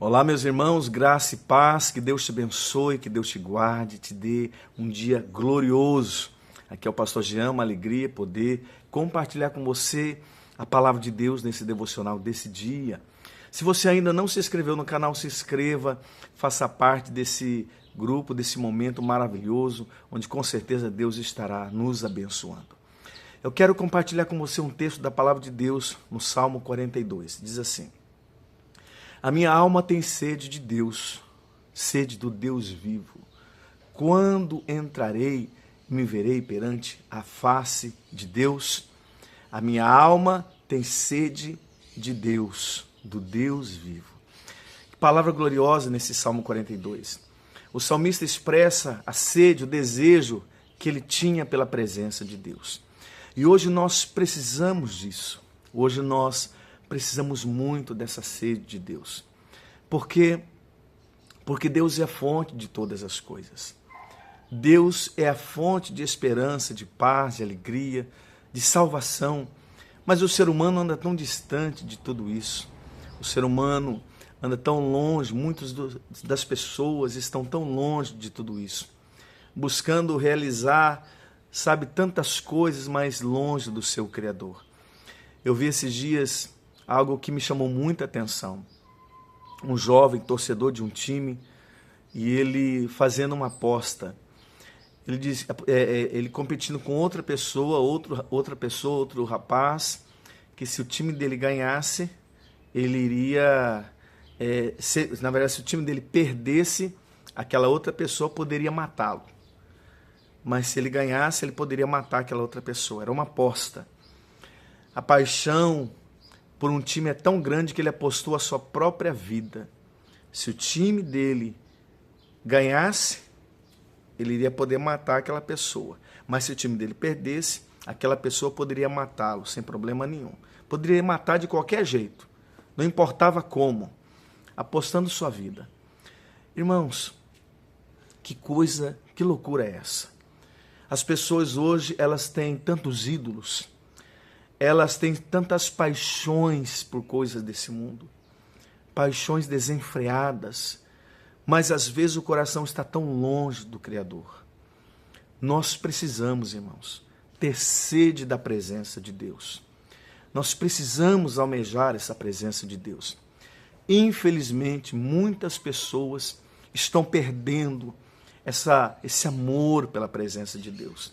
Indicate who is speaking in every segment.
Speaker 1: Olá, meus irmãos, graça e paz, que Deus te abençoe, que Deus te guarde, te dê um dia glorioso. Aqui é o pastor Jean, uma alegria poder compartilhar com você a palavra de Deus nesse devocional desse dia. Se você ainda não se inscreveu no canal, se inscreva, faça parte desse grupo, desse momento maravilhoso, onde com certeza Deus estará nos abençoando. Eu quero compartilhar com você um texto da palavra de Deus no Salmo 42. Diz assim: a minha alma tem sede de Deus, sede do Deus vivo. Quando entrarei e me verei perante a face de Deus? A minha alma tem sede de Deus, do Deus vivo. Que palavra gloriosa nesse Salmo 42. O salmista expressa a sede, o desejo que ele tinha pela presença de Deus. E hoje nós precisamos disso. Hoje nós precisamos muito dessa sede de Deus. Por quê? Porque Deus é a fonte de todas as coisas. Deus é a fonte de esperança, de paz, de alegria, de salvação. Mas o ser humano anda tão distante de tudo isso. O ser humano anda tão longe, muitas das pessoas estão tão longe de tudo isso. Buscando realizar, tantas coisas, mas longe do seu Criador. Eu vi esses dias algo que me chamou muita atenção. Um jovem torcedor de um time e ele fazendo uma aposta. Ele diz, ele competindo com outra pessoa, outro rapaz, que se o time dele ganhasse, ele iria, na verdade, se o time dele perdesse, aquela outra pessoa poderia matá-lo. Mas se ele ganhasse, ele poderia matar aquela outra pessoa. Era uma aposta. A paixão por um time é tão grande que ele apostou a sua própria vida. Se o time dele ganhasse, ele iria poder matar aquela pessoa. Mas se o time dele perdesse, aquela pessoa poderia matá-lo sem problema nenhum. Poderia matar de qualquer jeito. Não importava como. Apostando sua vida. Irmãos, que coisa, que loucura é essa? As pessoas hoje, elas têm tantos ídolos. Elas têm tantas paixões por coisas desse mundo, paixões desenfreadas, mas às vezes o coração está tão longe do Criador. Nós precisamos, irmãos, ter sede da presença de Deus. Nós precisamos almejar essa presença de Deus. Infelizmente, muitas pessoas estão perdendo esse amor pela presença de Deus.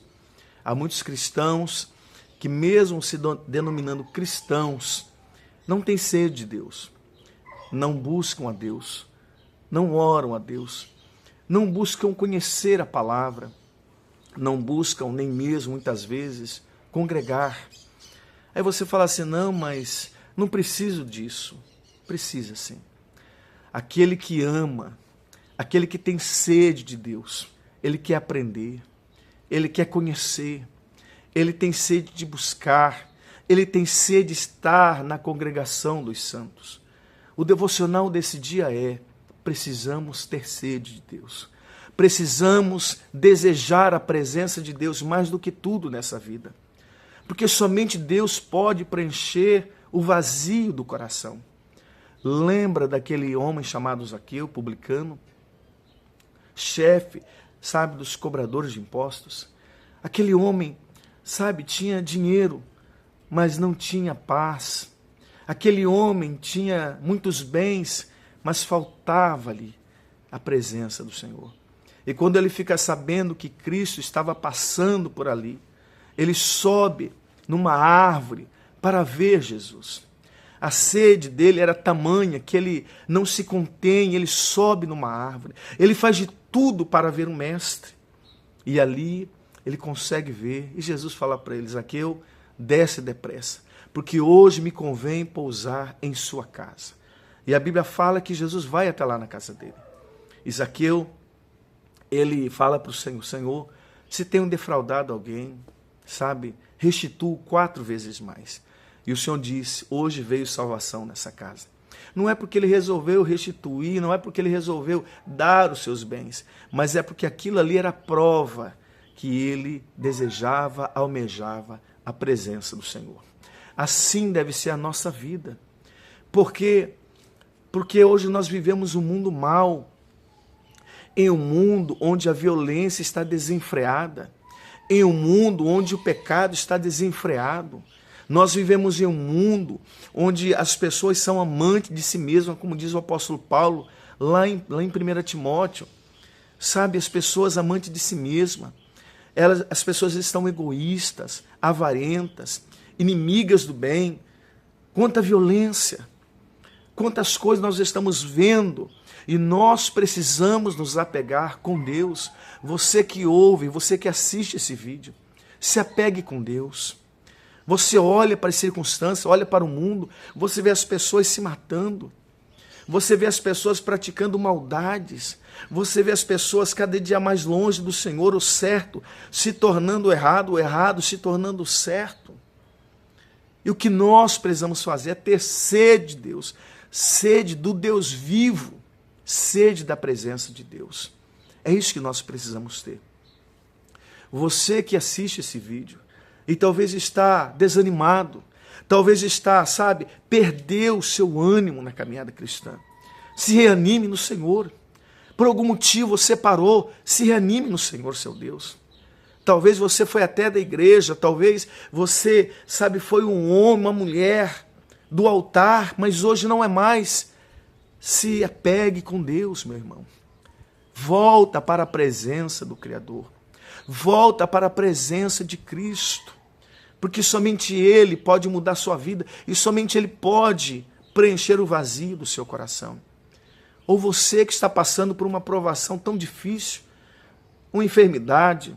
Speaker 1: Há muitos cristãos que mesmo se denominando cristãos, não têm sede de Deus, não buscam a Deus, não oram a Deus, não buscam conhecer a palavra, não buscam nem mesmo, muitas vezes, congregar. Aí você fala assim, não, mas não preciso disso. Precisa sim. Aquele que ama, aquele que tem sede de Deus, ele quer aprender, ele quer conhecer, ele tem sede de buscar, ele tem sede de estar na congregação dos santos. O devocional desse dia precisamos ter sede de Deus. Precisamos desejar a presença de Deus mais do que tudo nessa vida. Porque somente Deus pode preencher o vazio do coração. Lembra daquele homem chamado Zaqueu, publicano? Chefe, dos cobradores de impostos? Aquele homem, tinha dinheiro, mas não tinha paz. Aquele homem tinha muitos bens, mas faltava-lhe a presença do Senhor. E quando ele fica sabendo que Cristo estava passando por ali, ele sobe numa árvore para ver Jesus. A sede dele era tamanha que ele não se contém, ele sobe numa árvore. Ele faz de tudo para ver o Mestre. E ali ele consegue ver, e Jesus fala para ele, Zaqueu, desce depressa, porque hoje me convém pousar em sua casa. E a Bíblia fala que Jesus vai até lá na casa dele. E Zaqueu, ele fala para o Senhor, Senhor, se tenho defraudado alguém, restituo 4 vezes mais. E o Senhor disse, hoje veio salvação nessa casa. Não é porque ele resolveu restituir, não é porque ele resolveu dar os seus bens, mas é porque aquilo ali era prova que ele desejava, almejava a presença do Senhor. Assim deve ser a nossa vida. Porque Porque hoje nós vivemos um mundo mau, em um mundo onde a violência está desenfreada, em um mundo onde o pecado está desenfreado. Nós vivemos em um mundo onde as pessoas são amantes de si mesmas, como diz o apóstolo Paulo, lá em 1 Timóteo. Sabe, as pessoas amantes de si mesmas, as pessoas estão egoístas, avarentas, inimigas do bem. Quanta violência, quantas coisas nós estamos vendo. E nós precisamos nos apegar com Deus. Você que ouve, você que assiste esse vídeo, se apegue com Deus. Você olha para as circunstâncias, olha para o mundo, você vê as pessoas se matando. Você vê as pessoas praticando maldades. Você vê as pessoas cada dia mais longe do Senhor, o certo se tornando errado, o errado se tornando certo. E o que nós precisamos fazer é ter sede de Deus, sede do Deus vivo, sede da presença de Deus. É isso que nós precisamos ter. Você que assiste esse vídeo e talvez está desanimado, talvez está, perdeu o seu ânimo na caminhada cristã. Se reanime no Senhor. Por algum motivo você parou, se reanime no Senhor, seu Deus. Talvez você foi até da igreja, talvez você, foi um homem, uma mulher do altar, mas hoje não é mais. Se apegue com Deus, meu irmão. Volta para a presença do Criador. Volta para a presença de Cristo. Porque somente Ele pode mudar a sua vida e somente Ele pode preencher o vazio do seu coração. Ou você que está passando por uma provação tão difícil, uma enfermidade,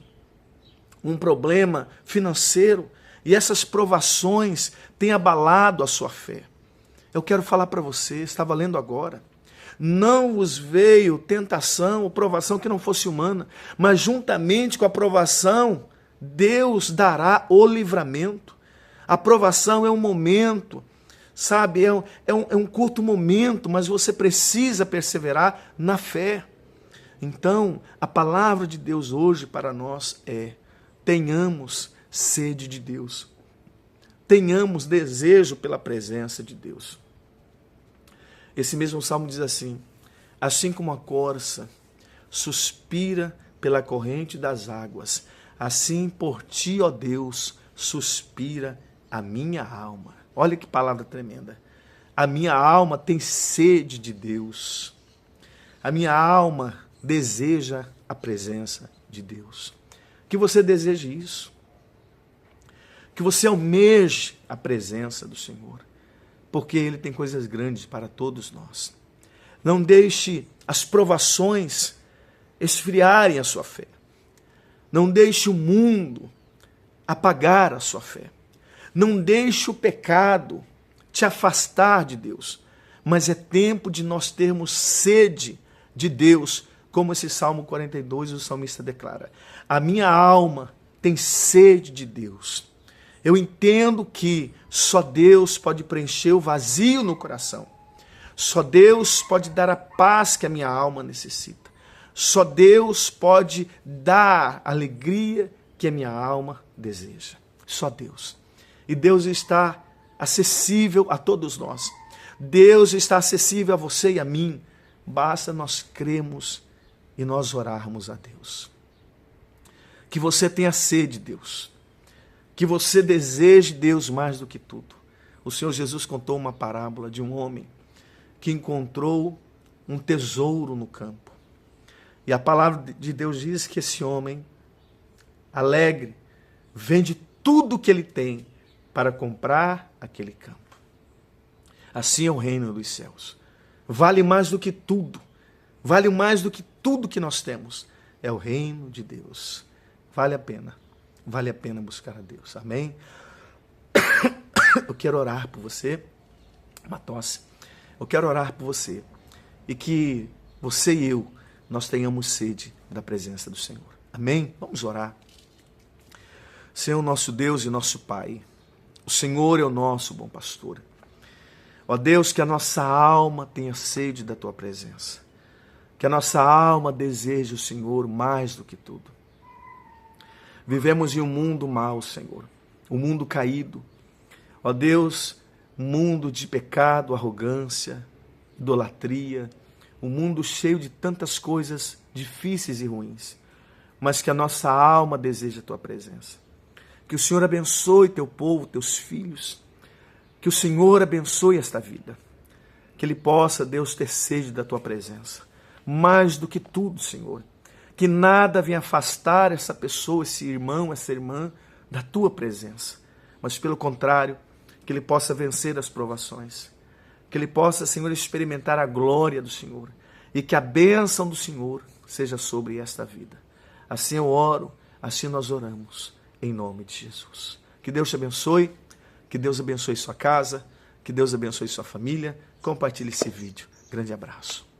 Speaker 1: um problema financeiro, e essas provações têm abalado a sua fé. Eu quero falar para você, estava lendo agora, não vos veio tentação ou provação que não fosse humana, mas juntamente com a provação, Deus dará o livramento. A provação é um momento, é um curto momento, mas você precisa perseverar na fé. Então, a palavra de Deus hoje para nós é: tenhamos sede de Deus, tenhamos desejo pela presença de Deus. Esse mesmo salmo diz assim: assim como a corça suspira pela corrente das águas, assim por ti, ó Deus, suspira a minha alma. Olha que palavra tremenda. A minha alma tem sede de Deus. A minha alma deseja a presença de Deus. Que você deseje isso. Que você almeje a presença do Senhor. Porque Ele tem coisas grandes para todos nós. Não deixe as provações esfriarem a sua fé. Não deixe o mundo apagar a sua fé. Não deixe o pecado te afastar de Deus. Mas é tempo de nós termos sede de Deus, como esse Salmo 42, o salmista declara: a minha alma tem sede de Deus. Eu entendo que só Deus pode preencher o vazio no coração. Só Deus pode dar a paz que a minha alma necessita. Só Deus pode dar a alegria que a minha alma deseja. Só Deus. E Deus está acessível a todos nós. Deus está acessível a você e a mim. Basta nós cremos e nós orarmos a Deus. Que você tenha sede de Deus. Que você deseje Deus mais do que tudo. O Senhor Jesus contou uma parábola de um homem que encontrou um tesouro no campo. E a palavra de Deus diz que esse homem, alegre, vende tudo que ele tem para comprar aquele campo. Assim é o reino dos céus. Vale mais do que tudo. Vale mais do que tudo que nós temos. É o reino de Deus. Vale a pena. Vale a pena buscar a Deus. Amém? Eu quero orar por você. Uma tosse. Eu quero orar por você. E que você e eu, nós tenhamos sede da presença do Senhor. Amém? Vamos orar. Senhor, nosso Deus e nosso Pai, o Senhor é o nosso bom pastor. Ó Deus, que a nossa alma tenha sede da Tua presença. Que a nossa alma deseje o Senhor mais do que tudo. Vivemos em um mundo mau, Senhor. Um mundo caído. Ó Deus, um mundo de pecado, arrogância, idolatria, um mundo cheio de tantas coisas difíceis e ruins, mas que a nossa alma deseja a tua presença. Que o Senhor abençoe teu povo, teus filhos, que o Senhor abençoe esta vida, que ele possa, Deus, ter sede da tua presença, mais do que tudo, Senhor, que nada venha afastar essa pessoa, esse irmão, essa irmã, da tua presença, mas pelo contrário, que ele possa vencer as provações, que ele possa, Senhor, experimentar a glória do Senhor e que a bênção do Senhor seja sobre esta vida. Assim eu oro, assim nós oramos, em nome de Jesus. Que Deus te abençoe, que Deus abençoe sua casa, que Deus abençoe sua família. Compartilhe esse vídeo. Grande abraço.